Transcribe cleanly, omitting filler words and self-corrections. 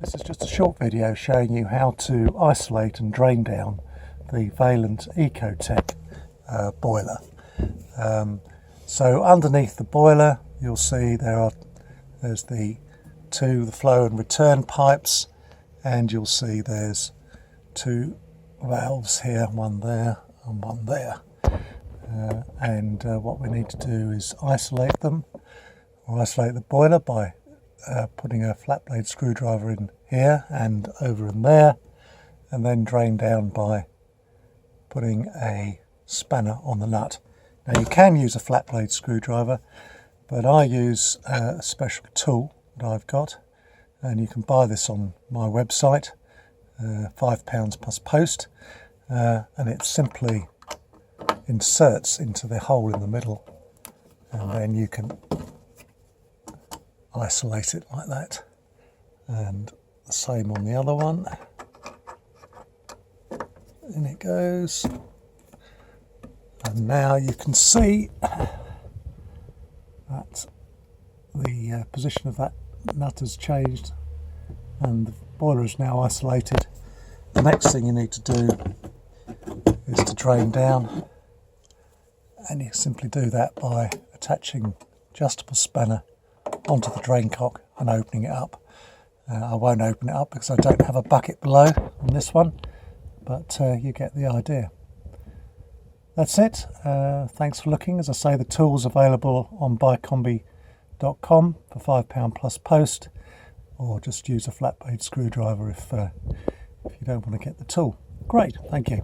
This is just a short video showing you how to isolate and drain down the Vaillant Ecotec boiler. So underneath the boiler you'll see there's the flow and return pipes, and you'll see there's two valves here, one there and one there. What we need to do is isolate them, or isolate the boiler by putting a flat blade screwdriver in here and over in there, and then drain down by putting a spanner on the nut. Now you can use a flat blade screwdriver, but I use a special tool that I've got, and you can buy this on my website, £5 plus post, and it simply inserts into the hole in the middle, and then you can isolate it like that, and the same on the other one. In it goes, and now you can see that the position of that nut has changed and the boiler is now isolated. The next thing you need to do is to drain down, and you simply do that by attaching adjustable spanner onto the drain cock and opening it up. I won't open it up because I don't have a bucket below on this one, but you get the idea. That's it. Thanks for looking. As I say, the tool's available on buycombi.com for £5 plus post, or just use a flat blade screwdriver if you don't want to get the tool. Great, thank you.